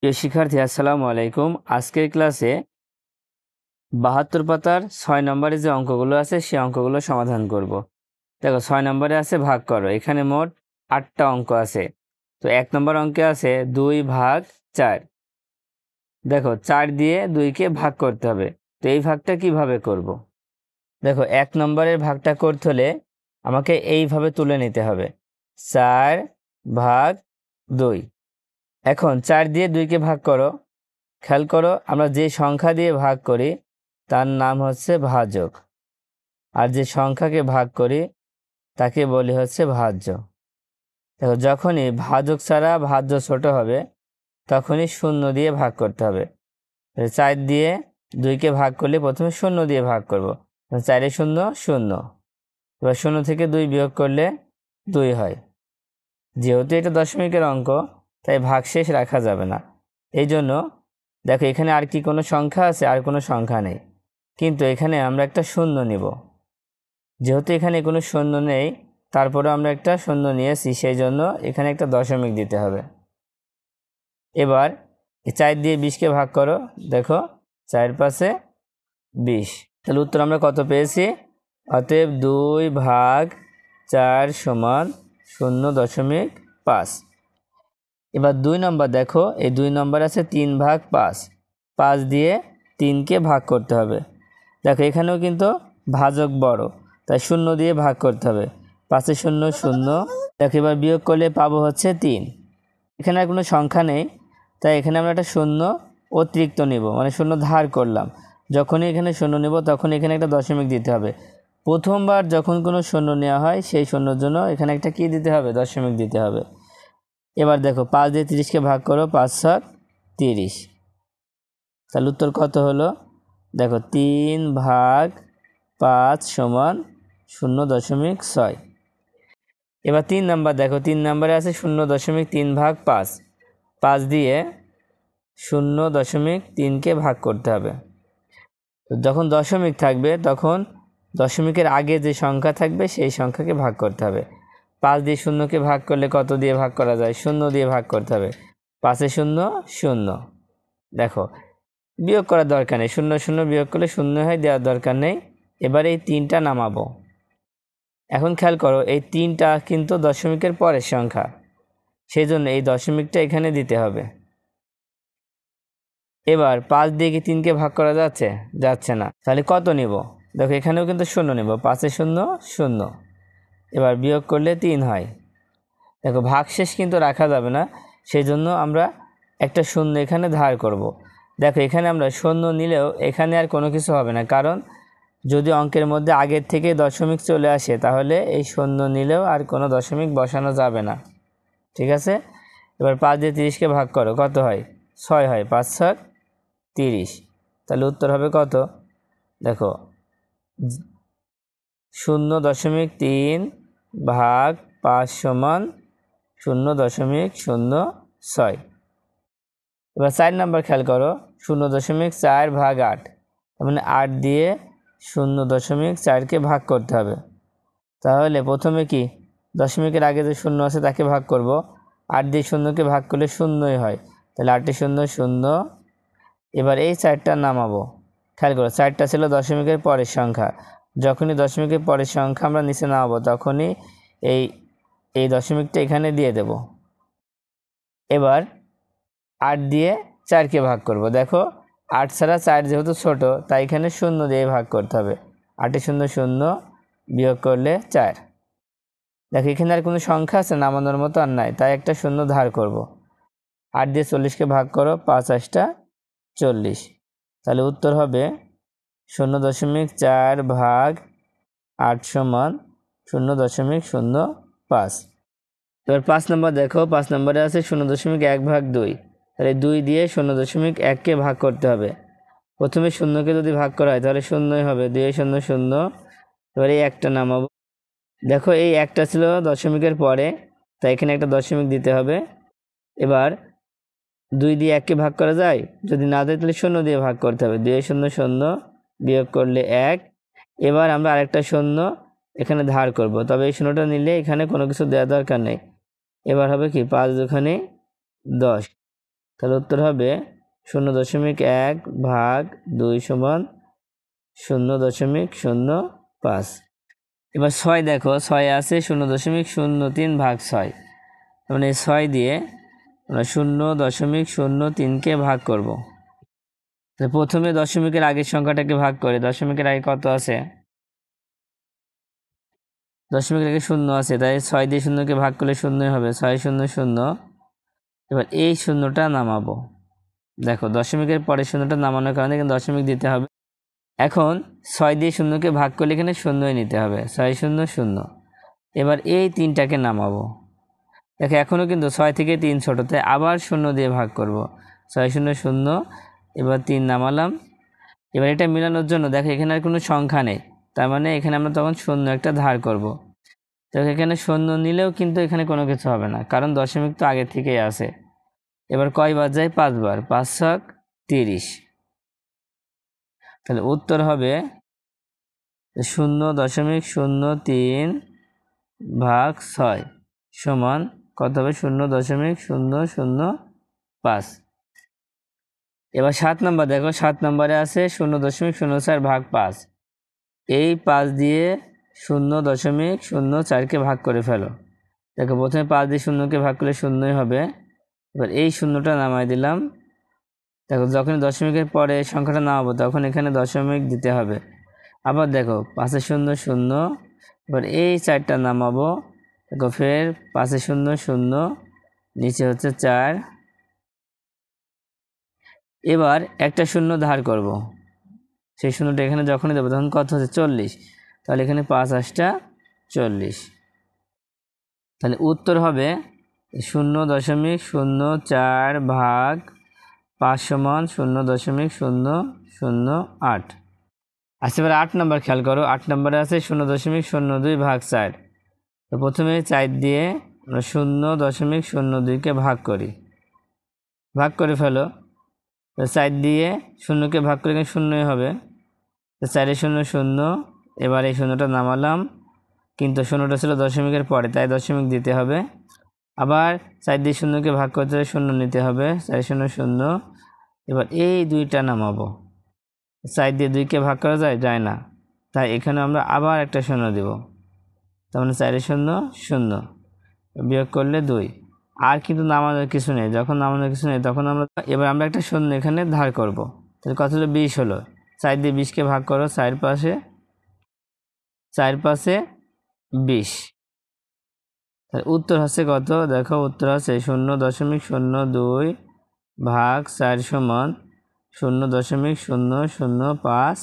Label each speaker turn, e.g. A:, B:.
A: প্রিয় শিক্ষার্থী, আসসালামু আলাইকুম। আজকের ক্লাসে 72 পাতার 6 নম্বরে যে অঙ্কগুলো আছে সেই অঙ্কগুলো সমাধান করব। দেখো, 6 নম্বরে আছে ভাগ করো। এখানে মোট 8টা অঙ্ক আছে। তো 1 নম্বর অঙ্কে আছে 2 ভাগ 4। দেখো, 4 দিয়ে 2কে ভাগ করতে হবে। তো এই ভাগটা কিভাবে করব? দেখো, 1 নম্বরের ভাগটা করতে হলে আমাকে এইভাবে তুলে নিতে হবে, 4 ভাগ 2। এখন 4 দিয়ে 2কে ভাগ করো। খেয়াল করো, আমরা যে সংখ্যা দিয়ে ভাগ করি তার নাম হচ্ছে ভাজক, আর যে সংখ্যাকে ভাগ করি তাকে বলি হচ্ছে ভাজ্য। দেখো, যখনই ভাজক ছাড়া ভাজ্য ছোট হবে তখনই শূন্য দিয়ে ভাগ করতে হবে। 4 দিয়ে 2কে ভাগ করলে প্রথমে শূন্য দিয়ে ভাগ করব। 4 শূন্য শূন্য। এবার শূন্য থেকে 2 বিয়োগ করলে 2 হয়। যেহেতু এটা দশমিকের অঙ্ক, তাই ভাগশেষ রাখা যাবে না। এই জন্য দেখো, এখানে আর কি কোনো সংখ্যা আছে? আর কোনো সংখ্যা নেই, কিন্তু এখানে আমরা একটা শূন্য নিব। যেহেতু এখানে কোনো শূন্য নেই, তারপরে আমরা একটা শূন্য নিয়েছি, সেই জন্য এখানে একটা দশমিক দিতে হবে। এবার 4 দিয়ে 20কে ভাগ করো। দেখো, 4 পাশে 20। তাহলে উত্তর আমরা কত পেয়েছি? অতএব 2 ভাগ 4 সমান 0.5। এবার 2 নম্বর দেখো, এই 2 নম্বর আছে 3 ভাগ 5। 5 দিয়ে 3কে ভাগ করতে হবে। দেখো, এখানেও কিন্তু ভাজক বড়, তাই শূন্য দিয়ে ভাগ করতে হবে। 5 শূন্য শূন্য। দেখো, এবার বিয়োগ করলে পাবো হচ্ছে 3। এখানে আর কোনো সংখ্যা নেই, তাই এখানে আমরা একটা শূন্য অতিরিক্ত নিব, মানে শূন্য ধার করলাম। যখনই এখানে শূন্য নেব তখন এখানে একটা দশমিক দিতে হবে। প্রথমবার যখন কোনো শূন্য নেওয়া হয় সেই শূন্যর জন্য এখানে একটা কি দিতে হবে? দশমিক দিতে হবে। এবার দেখো, 5 দিয়ে 30কে ভাগ করো। 5 7 30। তাহলে উত্তর কত হলো? দেখো, 3 ভাগ 5 সমান 0.6। এবার 3 নাম্বার দেখো, 3 নম্বরে আছে 0.3 ভাগ 5। 5 দিয়ে 0.3কে ভাগ করতে হবে। যখন দশমিক থাকবে তখন দশমিকের আগে যে সংখ্যা থাকবে সেই সংখ্যাকে ভাগ করতে হবে। 5 দিয়ে 0কে ভাগ করলে কত দিয়ে ভাগ করা যায়? 0 দিয়ে ভাগ করতে হবে। 5 শূন্য শূন্য। দেখো, বিয়োগ করার দরকার নেই, 0 0 বিয়োগ করলে 0 হয়, দেওয়ার দরকার নেই। এবার এই 3টা নামাবো। এখন খেয়াল করো, এই 3টা কিন্তু দশমিকের পরের সংখ্যা, সেই জন্য এই দশমিকটা এখানে দিতে হবে। এবার 5 দিয়ে কি 3কে ভাগ করা যাচ্ছে? যাচ্ছে না। তাহলে কত নিব? দেখো, এখানেও কিন্তু 0 নেব। 5 শূন্য শূন্য। এবার বিয়োগ করলে 3 হয়। দেখো, ভাগশেষ কিন্তু রাখা যাবে না, সেই জন্য আমরা একটা শূন্য এখানে ধার করব। দেখো, এখানে আমরা শূন্য নিলেও এখানে আর কোনো কিছু হবে না, কারণ যদি অঙ্কের মধ্যে আগের থেকে দশমিক চলে আসে তাহলে এই শূন্য নিলেও আর কোনো দশমিক বসানো যাবে না। ঠিক আছে? এবার 5 দিয়ে 30কে ভাগ করো। কত হয়? 6 হয়। 5 7 30। তাহলে উত্তর হবে কত? দেখো, 0.3 ভাগ 5 সমান 0.06। এবার 4 নাম্বার খেয়াল করো, 0.4 ভাগ 8। তার মানে 8 দিয়ে 0.4কে ভাগ করতে হবে। তাহলে প্রথমে কি, দশমিকের আগে যে শূন্য আছে তাকে ভাগ করব। 8 দিয়ে 0কে ভাগ করলে শূন্যই হয়, তাহলে 8 শূন্য শূন্য। এবার এই 4টা নামাবো। খেয়াল করো, 4টা ছিল দশমিকের পরের সংখ্যা। যখনই দশমিকের পরের সংখ্যা আমরা নিচে নামাবো তখনই এই এই দশমিকটা এখানে দিয়ে দেব। এবার 8 দিয়ে 4কে ভাগ করব। দেখো, 8 ছাড়া 4 যেহেতু ছোট, তাই এখানে শূন্য দিয়ে ভাগ করতে হবে। 8 শূন্য শূন্য, বিয়োগ করলে 4। দেখো, এখানে আর কোনো সংখ্যা আছে নামানোর মতো? আর নাই, তাই একটা শূন্য ধার করব। 8 দিয়ে 40কে ভাগ করো। 5 8 40। তাহলে উত্তর হবে 0.4 ভাগ 8 সমান 0.05। এবার 5 নম্বর দেখো, 5 নম্বরে আছে 0.1 ভাগ 2। তাহলে 2 দিয়ে 0.1কে ভাগ করতে হবে। প্রথমে শূন্যকে যদি ভাগ করা হয় তাহলে শূন্যই হবে। 2 শূন্য শূন্য। এবার এই একটা নামাবো। দেখো, এই একটা ছিল দশমিকের পরে, তাই এখানে একটা দশমিক দিতে হবে। এবার 2 দিয়ে 1কে ভাগ করা যায়? যদি না যায় তাহলে শূন্য দিয়ে ভাগ করতে হবে। 2 শূন্য শূন্য, বিয়োগ করলে 1। এবার আমরা আরেকটা শূন্য এখানে ধার করব, তবে এই শূন্যটা নিলে এখানে কোনো কিছু দেওয়ার দরকার নেই। এবার হবে কি, 5 দুখানে 10। তাহলে উত্তর হবে 0.1 ভাগ 2 সমান 0.05। এবার 6 দেখো, 6 আছে 0.03 ভাগ 6, মানে 6 দিয়ে আমরা 0.03কে ভাগ করব। প্রথমে দশমিকের আগের সংখ্যাটাকে ভাগ করে, দশমিকের আগে কত আছে? দশমিকের আগে 0 আছে, তাই 6 দিয়ে 0কে ভাগ করলে 0ই হবে, 6 0 0। এবার এই শূন্যটা নামাবো। দেখো দশমিকের পরে শূন্যটা নামানোর কারণে কিন্তু দশমিক দিতে হবে। এখন 6 দিয়ে 0কে ভাগ করলে এখানে 0ই নিতে হবে, 6 0 0। এবার এই 3টাকে নামাবো। দেখো এখনও কিন্তু 6 থেকে 3 ছোট, তাই আবার 0 দিয়ে ভাগ করব। 6 0 0, এবার 3 নামালাম। এবার এটা মেলানোর জন্য দেখো এখানে আর কোনো সংখ্যা নেই, তার মানে এখানে আমরা তখন 0 একটা ধার করব। দেখো এখানে 0 নিলেও কিন্তু এখানে কোনো কিছু হবে না, কারণ দশমিক তো আগে থেকেই আছে। এবার কয়বার যায়? 5 বার, 5 ছক 30। তাহলে উত্তর হবে 0.03 ভাগ 6 সমান কত হবে? 0.005। এবার 7 নম্বর দেখো, 7 নম্বরে আছে 0.04 ভাগ 5। এই 5 দিয়ে 0.04কে ভাগ করে ফেলো। দেখো প্রথমে 5 দিয়ে 0কে ভাগ করলে 0ই হবে। এবার এই 0টা নামাই দিলাম। দেখো যখন দশমিকের পরে সংখ্যাটা নামাবো তখন এখানে দশমিক দিতে হবে। আবার দেখো 5 0 0, এবার এই 4টা নামাবো। দেখো ফের 5 0 0, নিচে হচ্ছে 4। এবার একটা 0 ধার করব, সেই 0টা এখানে যখনই দেবো তখন কত হচ্ছে? 40। তাহলে এখানে 5 8 40। তাহলে উত্তর হবে 0.04 ভাগ 5 সমান 0.008। আচ্ছা এবার 8 নম্বর খেয়াল করো, 8 নম্বরে আছে 0.02 ভাগ 4। তো প্রথমে 4 দিয়ে আমরা 0.02কে ভাগ করি, ভাগ করে ফেলো। তো 4 দিয়ে 0কে ভাগ করে 0ই হবে, তো 4 0 0। এবার এই 0টা নামালাম, কিন্তু 0টা ছিল দশমিকের পরে, তাই দশমিক দিতে হবে। আবার 4 দিয়ে 0কে ভাগ করতে হলে 0 নিতে হবে, 4 0 0। এবার এই 2টা নামাবো। 4 দিয়ে 2কে ভাগ করা যায় না, তাই এখানে আমরা আবার একটা 0 দেব। তার মানে 4 0 0, বিয়োগ করলে 2। আর কিন্তু নামানোর কিছু নেই, যখন নামানোর কিছু নেই তখন এবার আমরা একটা 0 এখানে ধার করব। তাহলে কত হলো? 20 হলো। 4 দিয়ে 20কে ভাগ করো, 4 পাশে 20। তাহলে উত্তর হচ্ছে কত? দেখো উত্তর হচ্ছে 0.02 ভাগ 4 সমান 0.005